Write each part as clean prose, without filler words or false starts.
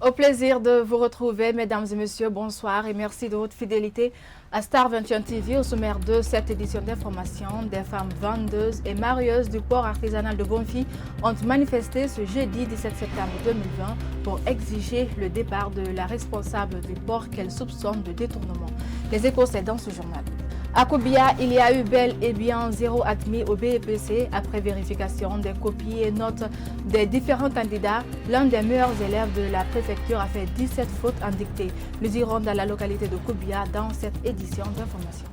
Au plaisir de vous retrouver, mesdames et messieurs, bonsoir et merci de votre fidélité à Star 21 TV. Au sommaire de cette édition d'information, des femmes vendeuses et marieuses du port artisanal de Bonfi ont manifesté ce jeudi 17 septembre 2020 pour exiger le départ de la responsable du port qu'elles soupçonnent de détournement. Les échos, c'est dans ce journal. À Kobia, il y a eu bel et bien 0 admis au BEPC après vérification des copies et notes des différents candidats. L'un des meilleurs élèves de la préfecture a fait 17 fautes en dictée. Nous irons dans la localité de Kobia dans cette édition d'information.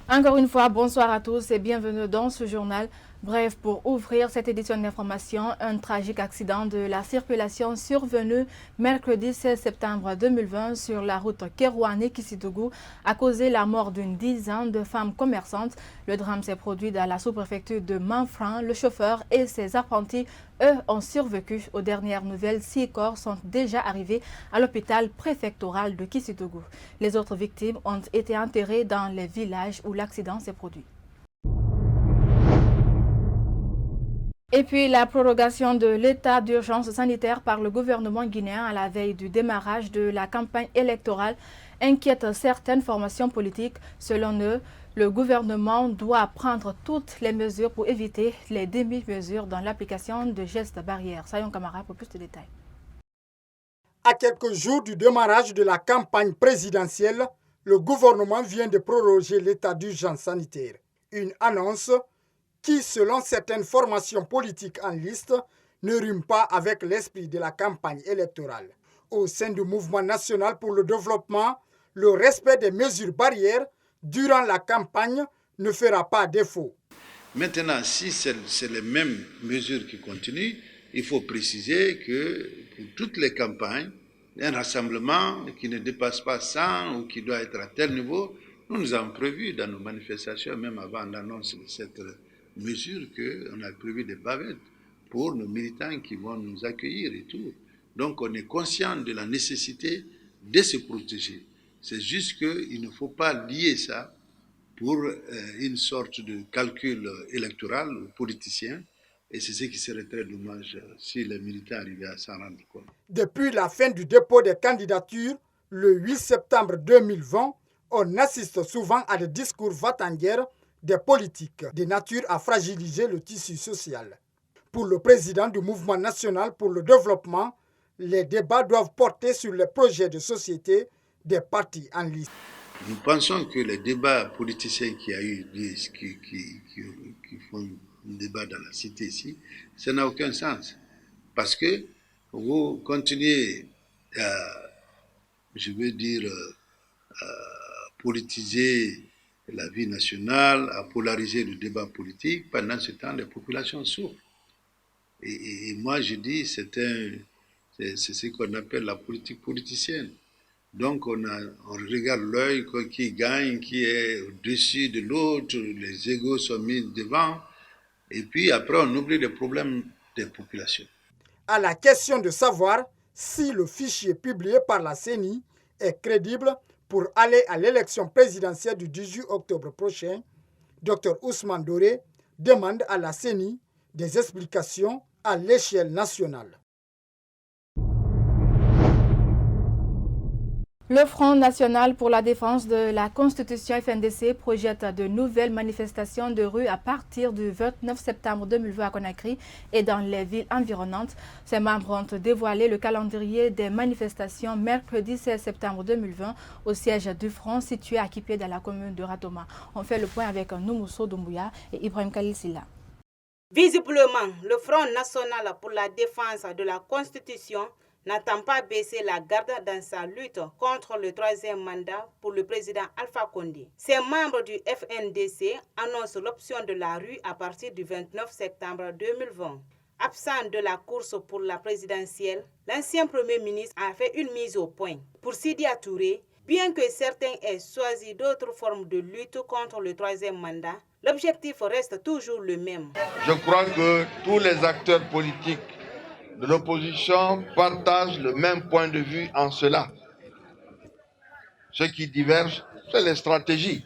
Encore une fois, bonsoir à tous et bienvenue dans ce journal. Bref, pour ouvrir cette édition d'information, un tragique accident de la circulation survenu mercredi 16 septembre 2020 sur la route Kerouané-Kissitougou a causé la mort d'une dizaine de femmes commerçantes. Le drame s'est produit dans la sous-préfecture de Manfran. Le chauffeur et ses apprentis, eux, ont survécu. Aux dernières nouvelles, 6 corps sont déjà arrivés à l'hôpital préfectoral de Kissitougou. Les autres victimes ont été enterrées dans les villages où l'accident s'est produit. Et puis la prorogation de l'état d'urgence sanitaire par le gouvernement guinéen à la veille du démarrage de la campagne électorale inquiète certaines formations politiques. Selon eux, le gouvernement doit prendre toutes les mesures pour éviter les demi-mesures dans l'application de gestes barrières. Sayon Kamara pour plus de détails. À quelques jours du démarrage de la campagne présidentielle, le gouvernement vient de proroger l'état d'urgence sanitaire. Une annonce qui, selon certaines formations politiques en liste, ne rime pas avec l'esprit de la campagne électorale. Au sein du mouvement national pour le développement, le respect des mesures barrières durant la campagne ne fera pas défaut. Maintenant, si c'est les mêmes mesures qui continuent, il faut préciser que pour toutes les campagnes, un rassemblement qui ne dépasse pas 100 ou qui doit être à tel niveau, nous avons prévu dans nos manifestations, même avant l'annonce de cette mesure, qu'on a prévu des bavettes pour nos militants qui vont nous accueillir et tout. Donc on est conscient de la nécessité de se protéger. C'est juste qu'il ne faut pas lier ça pour une sorte de calcul électoral ou politicien. Et c'est ce qui serait très dommage si les militants arrivaient à s'en rendre compte. Depuis la fin du dépôt des candidatures, le 8 septembre 2020, on assiste souvent à des discours va-t-en-guerre des politiques de nature à fragiliser le tissu social. Pour le président du mouvement national pour le développement, les débats doivent porter sur les projets de société des partis en liste. Nous pensons que les débats politiciens qu'il y a eu, qui font un débat dans la cité ici, ça n'a aucun sens. Parce que vous continuez à, je veux dire, à politiser la vie nationale, à polariser le débat politique. Pendant ce temps, les populations souffrent. Et moi, je dis, c'est ce qu'on appelle la politique politicienne. Donc, on regarde l'œil qui gagne, qui est au-dessus de l'autre, les égos sont mis devant, et puis après, on oublie les problèmes des populations. À la question de savoir si le fichier publié par la CENI est crédible pour aller à l'élection présidentielle du 18 octobre prochain, Dr Ousmane Doré demande à la CENI des explications à l'échelle nationale. Le Front national pour la défense de la Constitution FNDC projette de nouvelles manifestations de rue à partir du 29 septembre 2020 à Conakry et dans les villes environnantes. Ces membres ont dévoilé le calendrier des manifestations mercredi 16 septembre 2020 au siège du Front situé à Kipé dans la commune de Ratoma. On fait le point avec Noumousso Doumbouya et Ibrahim Khalil Silla. Visiblement, le Front national pour la défense de la Constitution n'attend pas baisser la garde dans sa lutte contre le troisième mandat pour le président Alpha Condé. Ces membres du FNDC annoncent l'option de la rue à partir du 29 septembre 2020. Absent de la course pour la présidentielle, l'ancien Premier ministre a fait une mise au point. Pour Sidia Touré, bien que certains aient choisi d'autres formes de lutte contre le troisième mandat, l'objectif reste toujours le même. Je crois que tous les acteurs politiques de l'opposition partagent le même point de vue en cela. Ce qui diverge, c'est les stratégies.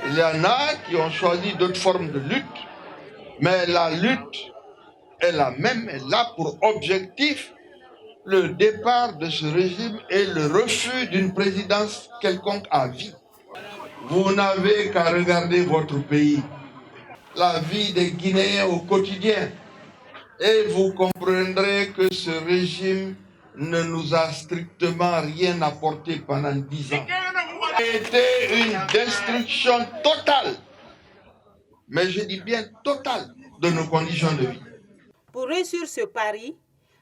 Il y en a qui ont choisi d'autres formes de lutte, mais la lutte Elle a pour objectif le départ de ce régime et le refus d'une présidence quelconque à vie. Vous n'avez qu'à regarder votre pays, la vie des Guinéens au quotidien, et vous comprendrez que ce régime ne nous a strictement rien apporté pendant 10 ans. C'était une destruction totale, mais je dis bien totale, de nos conditions de vie. Pour réussir ce pari,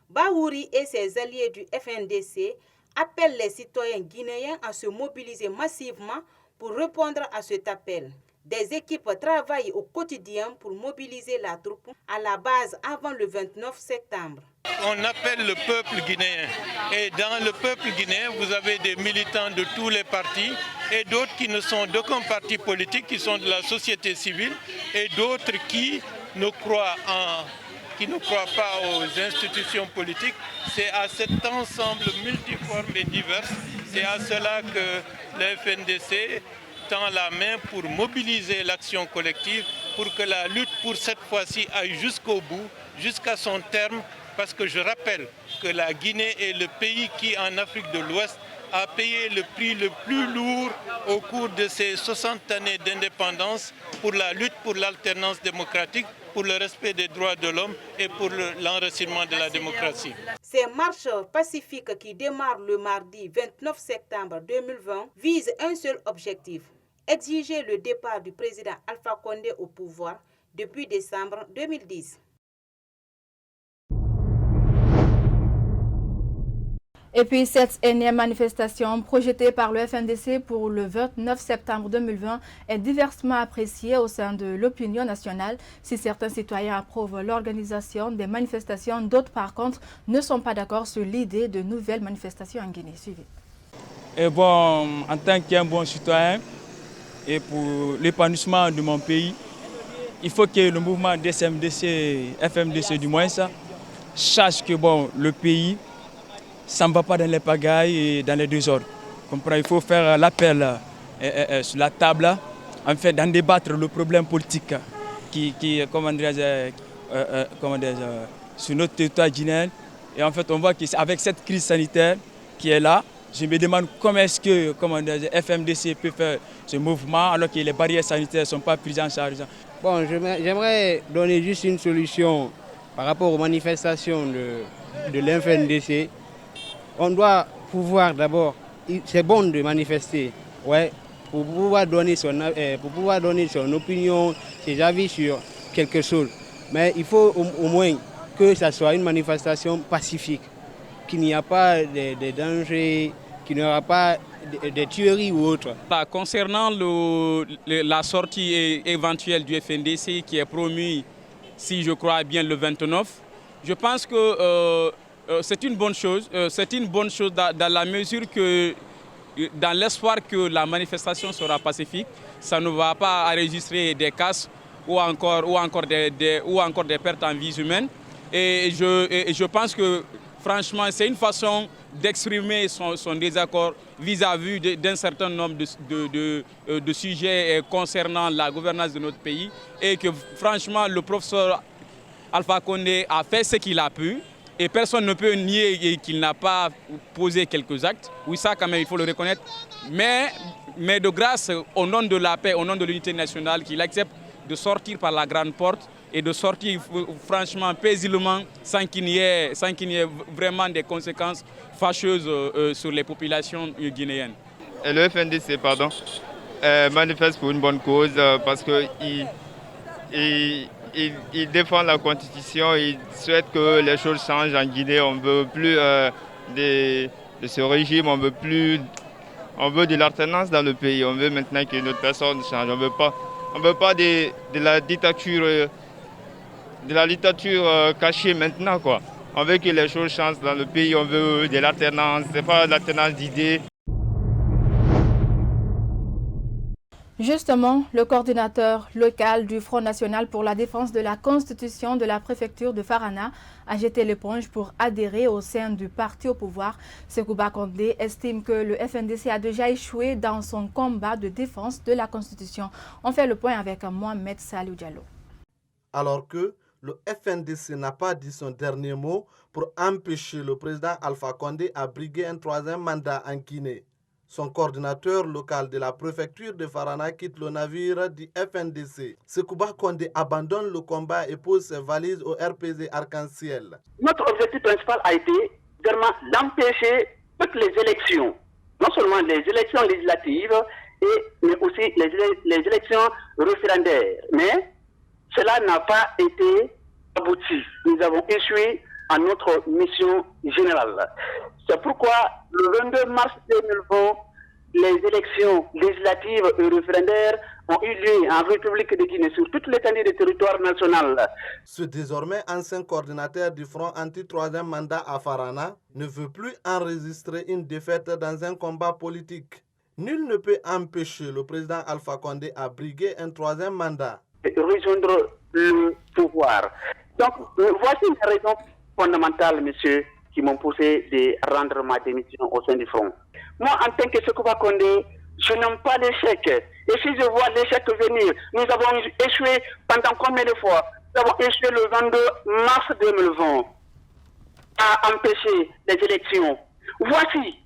Bahouri et ses alliés du FNDC appellent les citoyens guinéens à se mobiliser massivement pour répondre à cet appel. Des équipes travaillent au quotidien pour mobiliser la troupe à la base avant le 29 septembre. On appelle le peuple guinéen. Et dans le peuple guinéen, vous avez des militants de tous les partis et d'autres qui ne sont d'aucun parti politique, qui sont de la société civile, et d'autres qui ne croient pas aux institutions politiques. C'est à cet ensemble multiforme et divers, c'est à cela que le FNDC tend la main pour mobiliser l'action collective, pour que la lutte pour cette fois-ci aille jusqu'au bout, jusqu'à son terme, parce que je rappelle que la Guinée est le pays qui, en Afrique de l'Ouest, a payé le prix le plus lourd au cours de ces 60 années d'indépendance pour la lutte pour l'alternance démocratique, pour le respect des droits de l'homme et pour l'enracinement de la démocratie. Ces marches pacifiques qui démarrent le mardi 29 septembre 2020 visent un seul objectif: exiger le départ du président Alpha Condé au pouvoir depuis décembre 2010. Et puis cette énième manifestation projetée par le FNDC pour le 29 septembre 2020 est diversement appréciée au sein de l'opinion nationale. Si certains citoyens approuvent l'organisation des manifestations, d'autres par contre ne sont pas d'accord sur l'idée de nouvelles manifestations en Guinée. Suivez. Et bon, en tant qu'un bon citoyen et pour l'épanouissement de mon pays, il faut que le mouvement DSMDC, FMDC du moins, sache que bon, le pays ça ne va pas dans les pagailles et dans les désordres. Il faut faire l'appel sur la table, en fait, d'en débattre le problème politique qui sur notre territoire guinéen. Et en fait, on voit qu'avec cette crise sanitaire qui est là, je me demande comment est-ce que FMDC peut faire ce mouvement alors que les barrières sanitaires ne sont pas prises en charge. Bon, j'aimerais donner juste une solution par rapport aux manifestations de l'FNDC. On doit pouvoir d'abord, c'est bon de manifester, ouais, pour pouvoir donner son opinion, ses avis sur quelque chose. Mais il faut au moins que ça soit une manifestation pacifique, qu'il n'y a pas de danger, qu'il n'y aura pas de tueries ou autre. Concernant la sortie éventuelle du FNDC qui est promue, si je crois bien, le 29, je pense que c'est une bonne chose. C'est une bonne chose dans la mesure que, dans l'espoir que la manifestation sera pacifique, ça ne va pas enregistrer des casses ou encore des pertes en vies humaines. Et je pense que, franchement, c'est une façon d'exprimer son désaccord vis-à-vis d'un certain nombre de sujets concernant la gouvernance de notre pays. Et que, franchement, le professeur Alpha Condé a fait ce qu'il a pu. Et personne ne peut nier qu'il n'a pas posé quelques actes. Oui, ça quand même, il faut le reconnaître. Mais de grâce, au nom de la paix, au nom de l'unité nationale, qu'il accepte de sortir par la grande porte et de sortir franchement, paisiblement, sans qu'il n'y ait vraiment des conséquences fâcheuses sur les populations guinéennes. Et le FNDC, manifeste pour une bonne cause parce qu'il il défend la Constitution, il souhaite que les choses changent en Guinée. On ne veut plus de ce régime, on veut de l'alternance dans le pays. On veut maintenant que notre personne change. On ne veut pas de la dictature cachée maintenant, quoi. On veut que les choses changent dans le pays, on veut de l'alternance, ce n'est pas l'alternance d'idées. Justement, le coordinateur local du Front national pour la défense de la Constitution de la préfecture de Farana a jeté l'éponge pour adhérer au sein du parti au pouvoir. Sekouba Condé estime que le FNDC a déjà échoué dans son combat de défense de la Constitution. On fait le point avec Mohamed Salou Diallo. Alors que le FNDC n'a pas dit son dernier mot pour empêcher le président Alpha Condé à briguer un troisième mandat en Guinée. Son coordinateur local de la préfecture de Farana quitte le navire du FNDC. Sekouba Condé abandonne le combat et pose ses valises au RPZ Arc-en-Ciel. Notre objectif principal a été vraiment d'empêcher toutes les élections, non seulement les élections législatives, mais aussi les élections référendaires. Mais cela n'a pas été abouti. Nous avons échoué à notre mission générale. C'est pourquoi le 22 mars 2020, les élections législatives et référendaires ont eu lieu en République de Guinée sur toute l'étendue du territoire national. Ce désormais ancien coordinateur du Front anti-troisième mandat à Farana ne veut plus enregistrer une défaite dans un combat politique. Nul ne peut empêcher le président Alpha Condé à briguer un troisième mandat. Et rejoindre le pouvoir. Donc, voici les raisons fondamentales, monsieur, qui m'ont poussé de rendre ma démission au sein du Front. Moi, en tant que Sekouba Condé, je n'aime pas l'échec. Et si je vois l'échec venir, nous avons échoué pendant combien de fois? Nous avons échoué le 22 mars 2020 à empêcher les élections. Voici,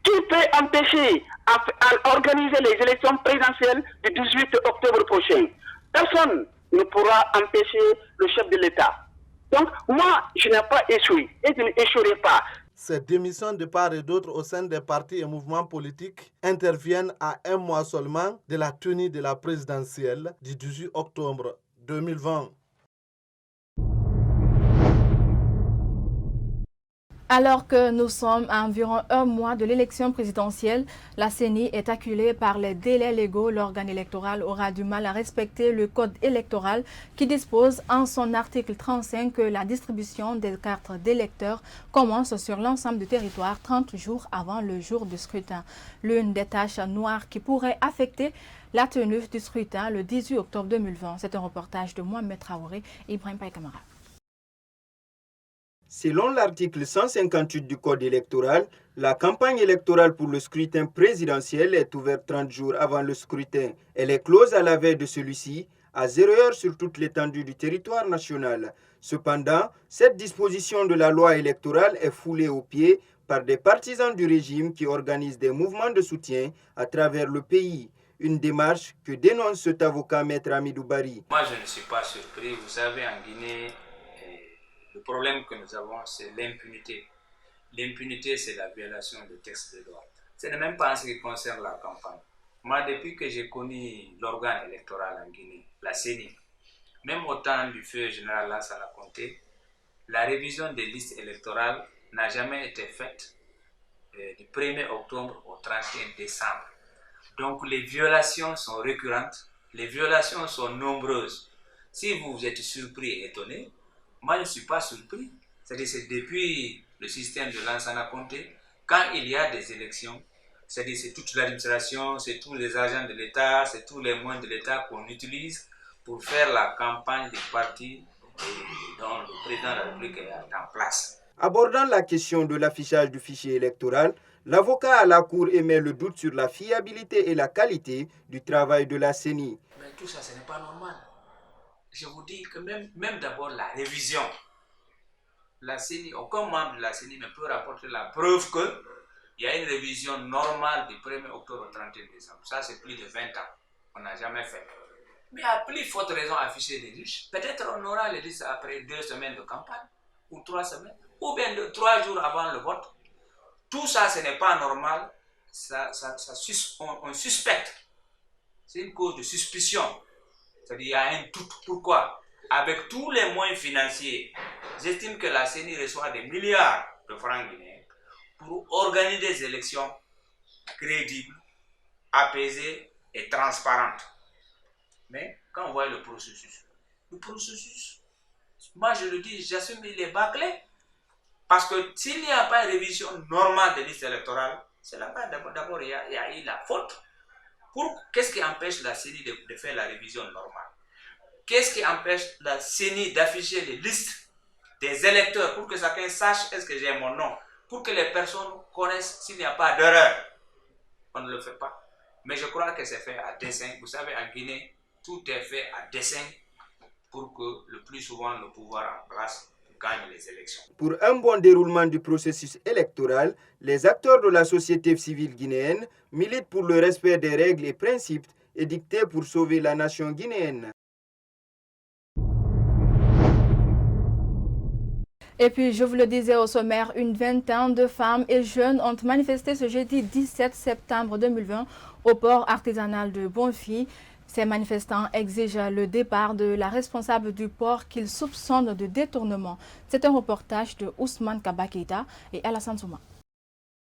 qui peut empêcher à organiser les élections présidentielles du 18 octobre prochain? Personne ne pourra empêcher le chef de l'État. Donc, moi, je n'ai pas échoué et je n'échouerai pas. Ces démissions de part et d'autre au sein des partis et mouvements politiques interviennent à un mois seulement de la tenue de la présidentielle du 18 octobre 2020. Alors que nous sommes à environ un mois de l'élection présidentielle, la CENI est acculée par les délais légaux. L'organe électoral aura du mal à respecter le code électoral qui dispose en son article 35 que la distribution des cartes d'électeurs commence sur l'ensemble du territoire 30 jours avant le jour du scrutin. L'une des tâches noires qui pourrait affecter la tenue du scrutin le 18 octobre 2020. C'est un reportage de Mohamed Traoré et Ibrahim Paye-Kamara. Selon l'article 158 du Code électoral, la campagne électorale pour le scrutin présidentiel est ouverte 30 jours avant le scrutin. Elle est close à la veille de celui-ci, à 0 heure sur toute l'étendue du territoire national. Cependant, cette disposition de la loi électorale est foulée aux pieds par des partisans du régime qui organisent des mouvements de soutien à travers le pays. Une démarche que dénonce cet avocat Maître Amidou Bari. Moi, je ne suis pas surpris. Vous savez, en Guinée, le problème que nous avons, c'est l'impunité. L'impunité, c'est la violation des textes de loi. Ce n'est même pas en ce qui concerne la campagne. Moi, depuis que j'ai connu l'organe électoral en Guinée, la CENI, même au temps du feu général Lansana Conté, la révision des listes électorales n'a jamais été faite du 1er octobre au 31 décembre. Donc les violations sont récurrentes, les violations sont nombreuses. Si vous êtes surpris et étonné, moi je ne suis pas surpris. C'est-à-dire c'est depuis le système de Lansana Conté, quand il y a des élections, c'est-à-dire c'est toute l'administration, c'est tous les agents de l'État, c'est tous les moyens de l'État qu'on utilise pour faire la campagne des partis dont le président de la République est en place. Abordant la question de l'affichage du fichier électoral, l'avocat à la Cour émet le doute sur la fiabilité et la qualité du travail de la CENI. Mais tout ça, ce n'est pas normal. Je vous dis que même d'abord la révision, la CENI, aucun membre de la CENI ne peut rapporter la preuve qu'il y a une révision normale du 1er octobre au 31 décembre. Ça, c'est plus de 20 ans. On n'a jamais fait. Mais à plus forte raison afficher les listes. Peut-être on aura les listes après 2 semaines de campagne, ou 3 semaines, ou bien 3 jours avant le vote. Tout ça, ce n'est pas normal. On suspecte. C'est une cause de suspicion. C'est-à-dire qu'il y a un doute. Pourquoi? Avec tous les moyens financiers, j'estime que la CENI reçoit des milliards de francs guinéens pour organiser des élections crédibles, apaisées et transparentes. Mais quand on voit le processus, moi je le dis, j'assume, il est bâclé. Parce que s'il n'y a pas une révision normale des listes électorales, c'est là-bas d'abord il y a eu la faute. Qu'est-ce qui empêche la CENI de faire la révision normale? Qu'est-ce qui empêche la CENI d'afficher les listes des électeurs pour que chacun sache est-ce que j'ai mon nom? Pour que les personnes connaissent s'il n'y a pas d'erreur. On ne le fait pas. Mais je crois que c'est fait à dessein. Vous savez, en Guinée, tout est fait à dessein pour que le plus souvent le pouvoir en place gagne les élections. Pour un bon déroulement du processus électoral, les acteurs de la société civile guinéenne militent pour le respect des règles et principes édictés pour sauver la nation guinéenne. Et puis, je vous le disais au sommaire, une vingtaine de femmes et jeunes ont manifesté ce jeudi 17 septembre 2020 au port artisanal de Bonfi. Ces manifestants exigent le départ de la responsable du port qu'ils soupçonnent de détournement. C'est un reportage de Ousmane Kabakita et Alassane Souma.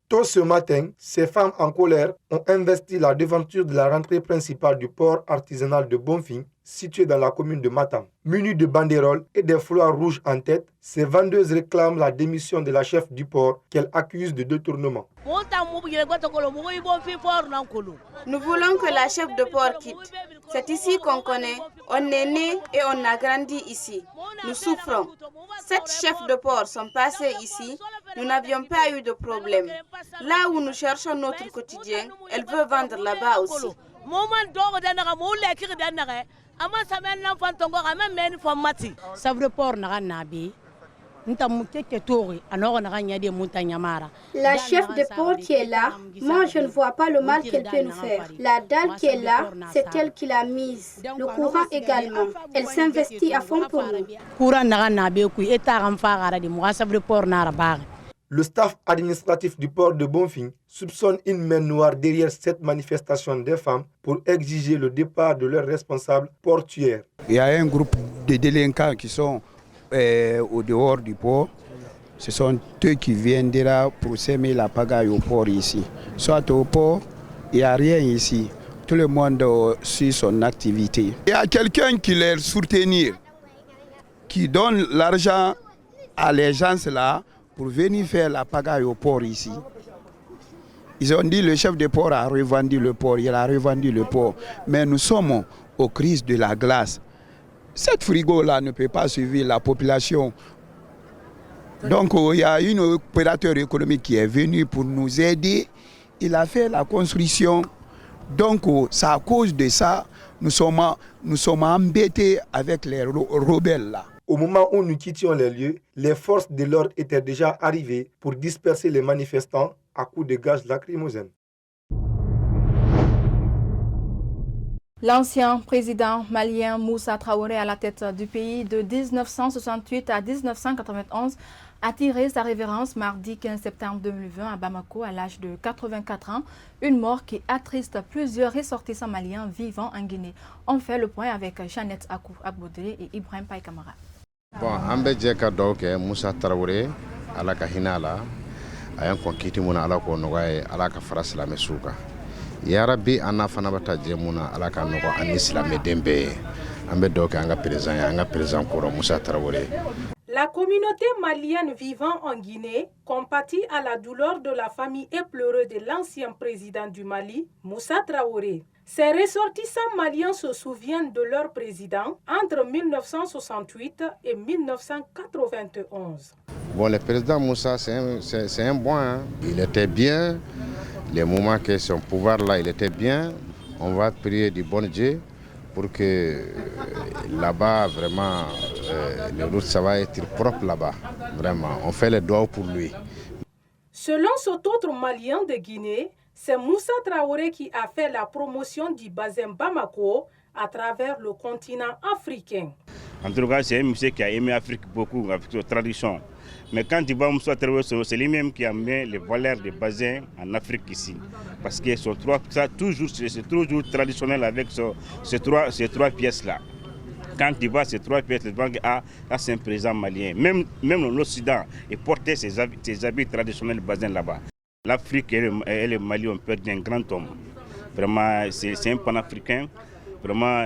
Tôt ce matin, ces femmes en colère ont investi la devanture de la rentrée principale du port artisanal de Bonfi, situé dans la commune de Matam. Munis de banderoles et des foulards rouges en tête, ces vendeuses réclament la démission de la chef du port qu'elles accusent de détournement. Nous voulons que la chef de port quitte. C'est ici qu'on connaît, on est né et on a grandi ici. Nous souffrons. 7 chefs de port sont passés ici, nous n'avions pas eu de problème. Là où nous cherchons notre quotidien, elle veut vendre là-bas aussi. La chef de port qui est là, moi je ne vois pas le mal qu'elle peut nous faire. La dalle qui est là, c'est elle qui l'a mise. Le courant également. Elle s'investit à fond pour nous. Le staff administratif du port de Bonfi soupçonne une main noire derrière cette manifestation des femmes pour exiger le départ de leurs responsables portuaires. Il y a un groupe de délinquants qui sont au dehors du port. Ce sont eux qui viennent là pour semer la pagaille au port ici. Soit au port, il n'y a rien ici. Tout le monde suit son activité. Il y a quelqu'un qui les soutient, qui donne l'argent à les gens là pour venir faire la pagaille au port ici. Ils ont dit que le chef de port a revendu le port, il a revendu le port. Mais nous sommes aux crises de la glace. Cette frigo-là ne peut pas suivre la population. Donc il y a un opérateur économique qui est venu pour nous aider. Il a fait la construction. Donc c'est à cause de ça nous sommes embêtés avec les rebelles là. Au moment où nous quittions les lieux, les forces de l'ordre étaient déjà arrivées pour disperser les manifestants à coups de gaz lacrymogènes. L'ancien président malien Moussa Traoré à la tête du pays de 1968 à 1991 a tiré sa révérence mardi 15 septembre 2020 à Bamako à l'âge de 84 ans, une mort qui attriste plusieurs ressortissants maliens vivant en Guinée. On fait le point avec Jeannette Akoubodé et Ibrahim Paye Kamara. Bon, ambe jeka donc Moussa Traoré ala ka hinala ayan ko kiti muna ala ko nogaye ala ka fara silame suka ya rabbi anna fana bata je muna ala ka nogo an islame dembe ambe donc anga président ko Moussa Traoré. La communauté malienne vivant en Guinée compatit à la douleur de la famille éplorée de l'ancien président du Mali, Moussa Traoré. Ces ressortissants maliens se souviennent de leur président entre 1968 et 1991. Bon, le président Moussa, c'est un bon. Hein. Il était bien. Les moments que son pouvoir là, il était bien. On va prier du bon Dieu pour que là-bas, vraiment, les routes, ça va être propre là-bas. Vraiment, on fait les doigts pour lui. Selon cet autre Malien de Guinée, c'est Moussa Traoré qui a fait la promotion du bassin Bamako à travers le continent africain. En tout cas, c'est un monsieur qui a aimé l'Afrique beaucoup, avec sa tradition. Mais quand tu vois Moussa Traoré, c'est lui-même qui a mis les valeurs des bassins en Afrique ici. Parce que c'est toujours traditionnel avec ces trois pièces-là. Quand tu vois ces trois pièces, tu vois que là c'est un président malien. Même l'Occident, il portait ses habits traditionnels basins là-bas. L'Afrique et le Mali ont perdu un grand homme. Vraiment, c'est un panafricain. Vraiment,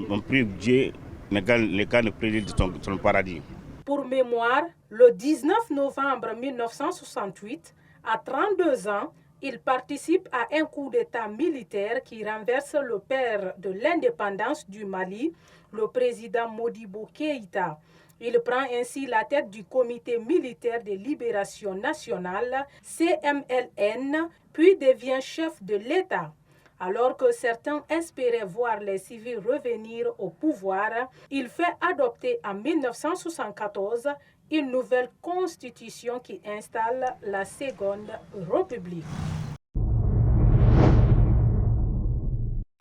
on prie Dieu, les gars ne prient de son paradis. Pour mémoire, le 19 novembre 1968, à 32 ans, il participe à un coup d'État militaire qui renverse le père de l'indépendance du Mali, le président Modibo Keïta. Il prend ainsi la tête du Comité militaire de libération nationale, CMLN, puis devient chef de l'État. Alors que certains espéraient voir les civils revenir au pouvoir, il fait adopter en 1974 une nouvelle constitution qui installe la Seconde République.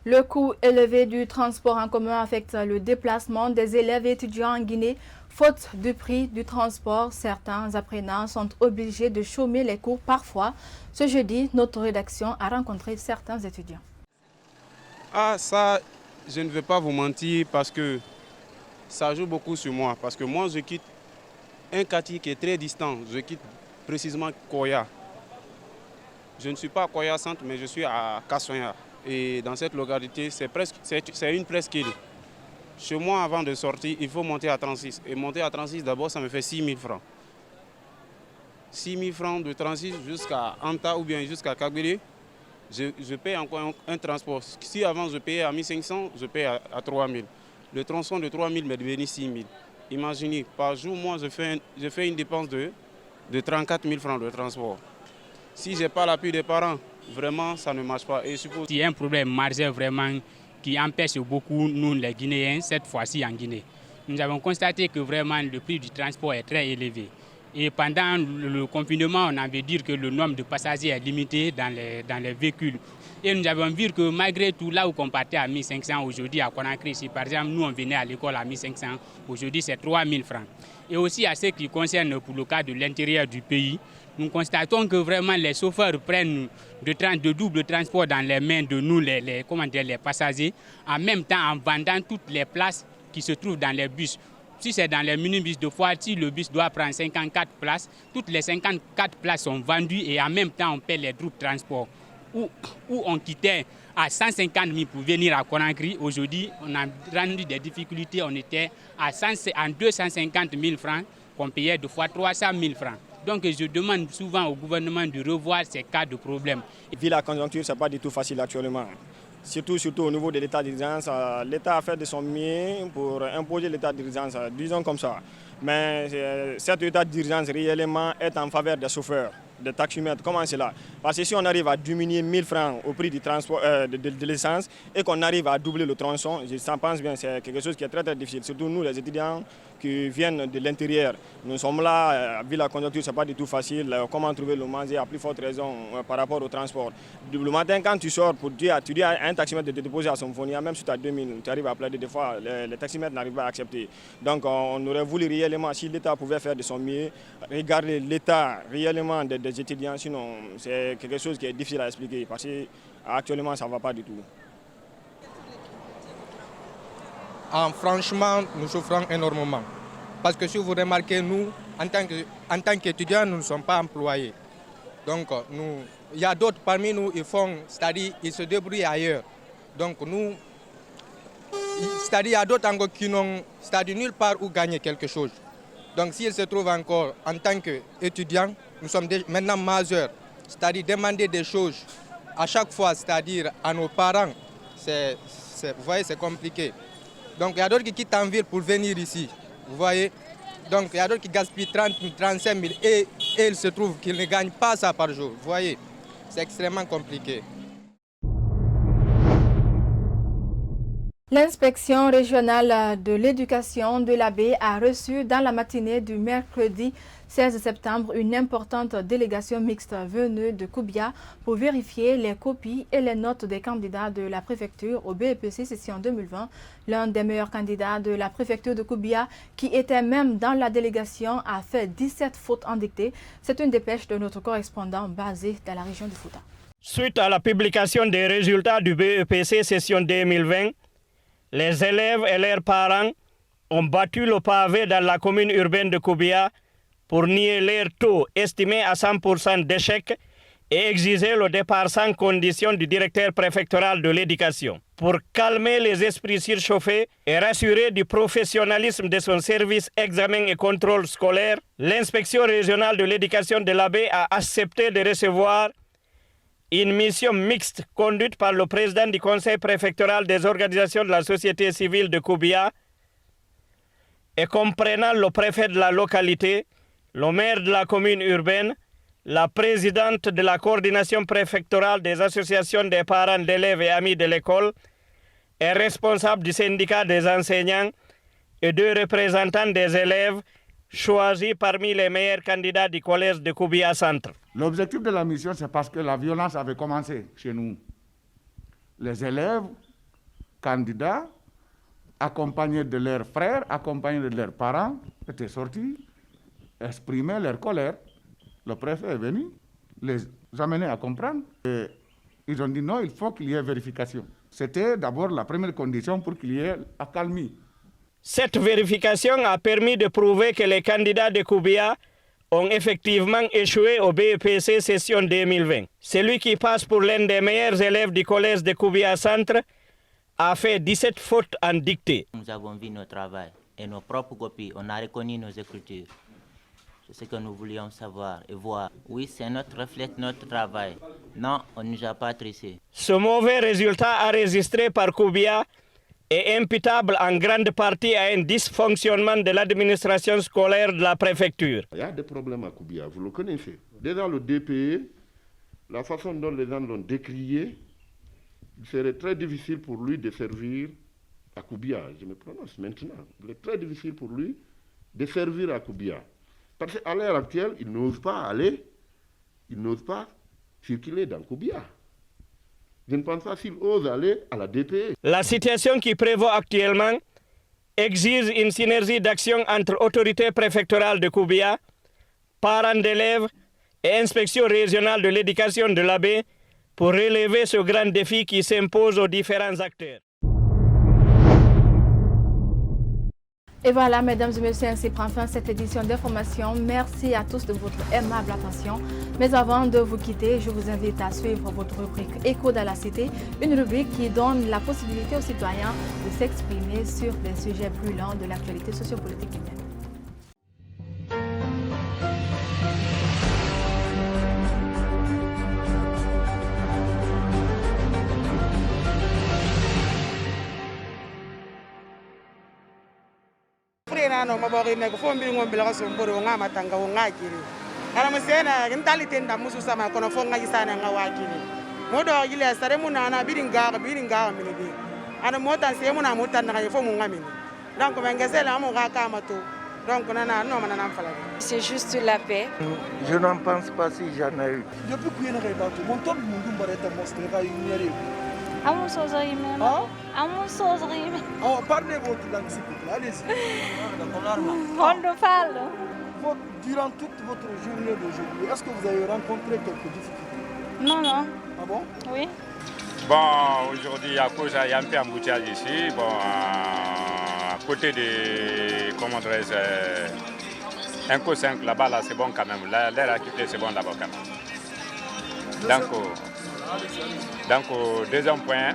Le coût élevé du transport en commun affecte le déplacement des élèves et étudiants en Guinée. Faute du prix du transport, certains apprenants sont obligés de chômer les cours parfois. Ce jeudi, notre rédaction a rencontré certains étudiants. Ah, ça, je ne vais pas vous mentir parce que ça joue beaucoup sur moi. Parce que moi, je quitte un quartier qui est très distant. Je quitte précisément Koya. Je ne suis pas à Koya Centre, mais je suis à Kassoya. Et dans cette localité, c'est une presqu'île. Chez moi, avant de sortir, il faut monter à 36. Et monter à 36, d'abord, ça me fait 6 000 francs. 6 000 francs de 36 jusqu'à Anta ou bien jusqu'à Kagbili, je paye encore un transport. Si avant je payais à 1 500, je paye à 3 000. Le tronçon de 3 000 m'est devenu 6 000. Imaginez, par jour, moi, je fais une dépense de 34 000 francs de transport. Si je n'ai pas l'appui des parents, vraiment, ça ne marche pas. Et il y a un problème majeur vraiment qui empêche beaucoup nous, les Guinéens, cette fois-ci en Guinée. Nous avons constaté que vraiment le prix du transport est très élevé. Et pendant le confinement, on avait dit que le nombre de passagers est limité dans les véhicules. Et nous avons vu que malgré tout, là où on partait à 1 500 aujourd'hui à Conakry, si par exemple nous on venait à l'école à 1 500, aujourd'hui c'est 3 000 francs. Et aussi à ce qui concerne pour le cas de l'intérieur du pays, nous constatons que vraiment les chauffeurs prennent de double transport dans les mains de nous, les passagers, en même temps en vendant toutes les places qui se trouvent dans les bus. Si c'est dans les minibus de fois, si le bus doit prendre 54 places, toutes les 54 places sont vendues et en même temps on paie les droits de transport. Où on quittait à 150 000 pour venir à Conakry, aujourd'hui on a rendu des difficultés, on était à 250 000 francs qu'on payait deux fois 300 000 francs. Donc je demande souvent au gouvernement de revoir ces cas de problème. Vu la conjoncture, ce n'est pas du tout facile actuellement. Surtout au niveau de l'état d'urgence, l'État a fait de son mieux pour imposer l'état d'urgence, disons comme ça. Mais cet état d'urgence réellement est en faveur des chauffeurs, des taximètres. Comment cela? Parce que si on arrive à diminuer 1 000 francs au prix du transport, de l'essence et qu'on arrive à doubler le tronçon, je pense bien c'est quelque chose qui est très très difficile. Surtout nous les étudiants qui viennent de l'intérieur. Nous sommes là, vu la conjoncture, ce n'est pas du tout facile. Comment trouver le manger à plus forte raison par rapport au transport. Le matin, quand tu sors, tu dis à un taximètre de te déposer à Somphonia, même si tu as 2000, tu arrives à plaider des fois, les taximètres n'arrivent pas à accepter. Donc on aurait voulu réellement, si l'État pouvait faire de son mieux, regarder l'état réellement des étudiants, sinon c'est quelque chose qui est difficile à expliquer parce qu'actuellement ça ne va pas du tout. Franchement, nous souffrons énormément. Parce que si vous remarquez, nous, en tant qu'étudiants, nous ne sommes pas employés. Donc, il y a d'autres parmi nous, c'est-à-dire ils se débrouillent ailleurs. Donc, c'est-à-dire il y a d'autres encore qui n'ont, c'est-à-dire nulle part où gagner quelque chose. Donc, s'ils se trouvent encore en tant qu'étudiants, nous sommes maintenant majeurs. C'est-à-dire demander des choses à chaque fois, c'est-à-dire à nos parents, vous voyez, c'est compliqué. Donc il y a d'autres qui quittent en ville pour venir ici, vous voyez. Donc il y a d'autres qui gaspillent 30 000, 35 000 et il se trouve qu'ils ne gagnent pas ça par jour, vous voyez. C'est extrêmement compliqué. L'inspection régionale de l'éducation de la baie a reçu dans la matinée du mercredi 16 septembre une importante délégation mixte venue de Koubia pour vérifier les copies et les notes des candidats de la préfecture au BEPC session 2020. L'un des meilleurs candidats de la préfecture de Koubia, qui était même dans la délégation, a fait 17 fautes en dictée. C'est une dépêche de notre correspondant basé dans la région du Fouta. Suite à la publication des résultats du BEPC session 2020, les élèves et leurs parents ont battu le pavé dans la commune urbaine de Koubia pour nier leur taux estimé à 100% d'échec et exiger le départ sans condition du directeur préfectoral de l'éducation. Pour calmer les esprits surchauffés et rassurer du professionnalisme de son service examen et contrôle scolaire, l'inspection régionale de l'éducation de la baie a accepté de recevoir une mission mixte conduite par le président du conseil préfectoral des organisations de la société civile de Koubia et comprenant le préfet de la localité, le maire de la commune urbaine, la présidente de la coordination préfectorale des associations des parents d'élèves et amis de l'école, est responsable du syndicat des enseignants et 2 représentants des élèves choisis parmi les meilleurs candidats du collège de Koubia Centre. L'objectif de la mission, c'est parce que la violence avait commencé chez nous. Les élèves, candidats, accompagnés de leurs frères, accompagnés de leurs parents, étaient sortis, exprimaient leur colère. Le préfet est venu les amener à comprendre. Et ils ont dit non, il faut qu'il y ait vérification. C'était d'abord la première condition pour qu'il y ait accalmie. Cette vérification a permis de prouver que les candidats de Koubia ont effectivement échoué au BEPC session 2020. Celui qui passe pour l'un des meilleurs élèves du collège de Koubia Centre a fait 17 fautes en dictée. Nous avons vu notre travail et nos propres copies. On a reconnu nos écritures. C'est ce que nous voulions savoir et voir. Oui, c'est notre reflet, notre travail. Non, on ne nous a pas triché. Ce mauvais résultat enregistré par Koubia est imputable en grande partie à un dysfonctionnement de l'administration scolaire de la préfecture. Il y a des problèmes à Koubia, vous le connaissez. Déjà le DPE, la façon dont les gens l'ont décrié, il serait très difficile pour lui de servir à Koubia. Je me prononce maintenant. Il est très difficile pour lui de servir à Koubia. Parce qu'à l'heure actuelle, il n'ose pas circuler dans Koubia. Je ne pense pas s'il ose aller à la DPE. La situation qui prévaut actuellement exige une synergie d'action entre autorités préfectorales de Koubia, parents d'élèves et inspection régionale de l'éducation de l'Abbé pour relever ce grand défi qui s'impose aux différents acteurs. Et voilà, mesdames et messieurs, ainsi prend fin cette édition d'information. Merci à tous de votre aimable attention. Mais avant de vous quitter, je vous invite à suivre votre rubrique Écho dans la cité, une rubrique qui donne la possibilité aux citoyens de s'exprimer sur des sujets brûlants de l'actualité sociopolitique guinéenne. No mabori ne ko fombi ngombe la so mboro nga matanga wo ngakiri ala musena ngintali tenda musu sama kono fo ngaji sana nga wakiri modo ile sare muna na biringa minigi ana mota se muna mota na fo mu ngamini donc mengesela mo ga ka mato donc nana no manana fala. C'est juste la paix. Je n'en pense pas si j'en ai eu. Depuis que yena ga to mon tom mundu bareta mostre ga yuri. Amon sozari men. Amon sozari men. Oh, parlez votre langue s'il vous plaît. Allez-y. On le parle. Durant toute votre journée d'aujourd'hui, est-ce que vous avez rencontré quelques difficultés? Non. Ah bon? Oui. Bon, aujourd'hui, à cause il y a un peu d'embouteillage ici. Bon, à côté de, comment dirais-je, un coup 5 là-bas, là, c'est bon quand même. L'air à quitter, c'est bon là-bas quand même. Donc, deuxième point,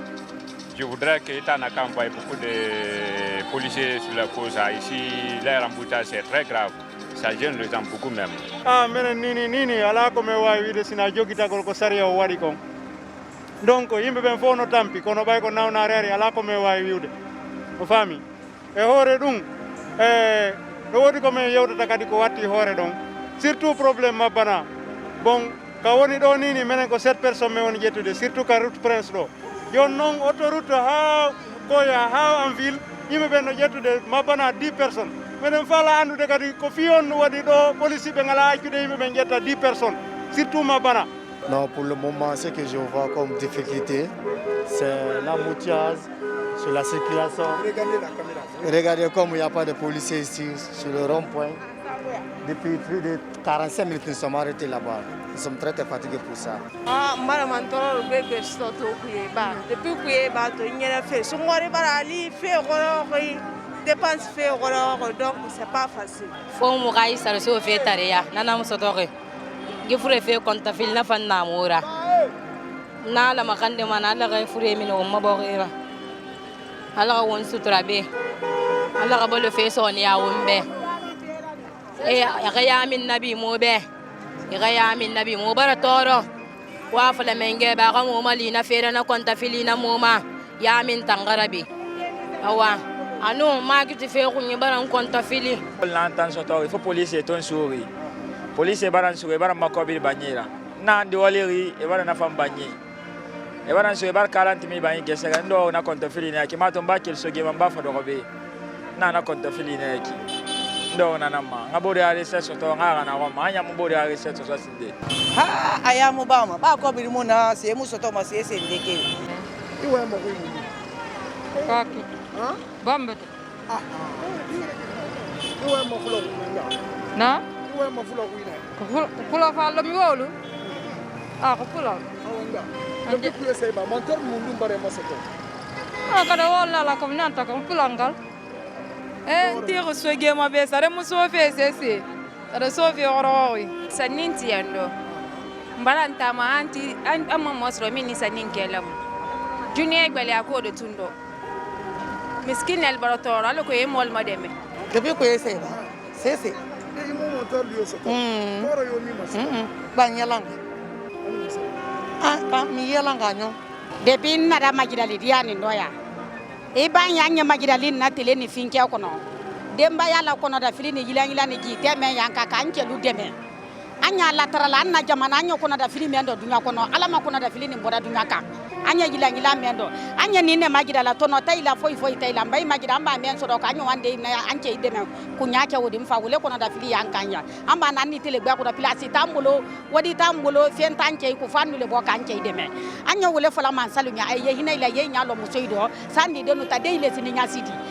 je voudrais que l'État n'a qu'à envoyer beaucoup de policiers sur la cause. Ici, l'air embouteillage, c'est très grave. Ça gêne les gens beaucoup même. Ah, mais nini, ala comme ouais, de sina jokita ko sari o wari kon. Donc, yimbe ben fono tampi kono bay ko nawna rere ala comme ouais wiude. O fami. E hore dum do wodi ko men yewtata kadi ko watti hore don. Surtout problème mabana. Bon, ka woni do nini menen ko 7 personnes me woni jettude surtout ka route prince do. Yon non autoroute ha koya ha en ville yimbe ben no jettude mabana 10 personnes. Menen fala andude kadi ko fiyon wadi do police be ngala accude yimbe ben jetta 10 personnes surtout mabana. Non, pour le moment, ce que je vois comme difficulté, c'est l'embouteillage sur la circulation. Regardez la caméra. Regardez comme il n'y a pas de policiers ici sur le rond-point. Depuis plus de 45 minutes, nous sommes arrêtés là-bas. Nous sommes très fatigués pour ça. Depuis que il y a fait, son mari fait dépense fait donc c'est pas facile. Faut mourir ça le fait taria, nana musotore. Gifure fe konta fil na fan namura. Na la makande mana la ga fure min o mabogera. Ala won sutrabe. Ala ga bolo fe so ni awumbe. Ya ga ya min nabi mo be. Ya ga ya min nabi mo bara toro. Wa fala menge ba ga mo mali na fere na konta filina mo ma. Ya min tangarabi. Awa. Anu ma ki te fe ko ni bara konta fili. L'intention il faut police et ton souris. police bara nsugo bara makobi banyira na ndi waleri bara na fam banye bara nsugo bara 40,000 banye kesega ndo na konto fili na kimato mbaki soge mamba fa do be na konto fili na ki ndo na nama ngabori ari seso to ngara na wama anya mbori ari seso so sinde ha aya mubama ba ko biri mona se muso to ma se ndeke iwe mo ko kaki ha bambe iwe mo fulo na iwe mo fulo kuina kula fa lo mi wolu ko kula awanga depuis que c'est ba mentor mundu bare masato kada wala la communante ko kulangal tiro swege ma be sare muso fe sese sare so fe orowi saninti yando mbalanta ma anti amma mosro mini sanin kelam junior gbele akodo tundo miskin el barator alo ko yemol mademe depuis ko yese ba sese e mo motor dio so toro yo mi masa banyalanga mi yalanga nyo depuis nada magidali diani noya e banya nya magidali na tele ni finke kono demba yala kono da fili ni yilangila ni ji teme yanka kanke lu deme anya latarala na jamana anya kono da fili mendo dunya kono alama kono da fili ni boda dunya ka anya yilangila mendo anya ni ne magidala tono tayla foi tayla mbay magida amba men so do ka anya wande na anke deme kunya ke wodi mfa wole kono da fili yankanya amba nan ni tele gba ko da place tambulo wodi tambulo fen tanke ko fanule bo kanke deme anya wole fala man salunya ay yehina ila yenya lo musoido sandi de no ta deile sininya sidi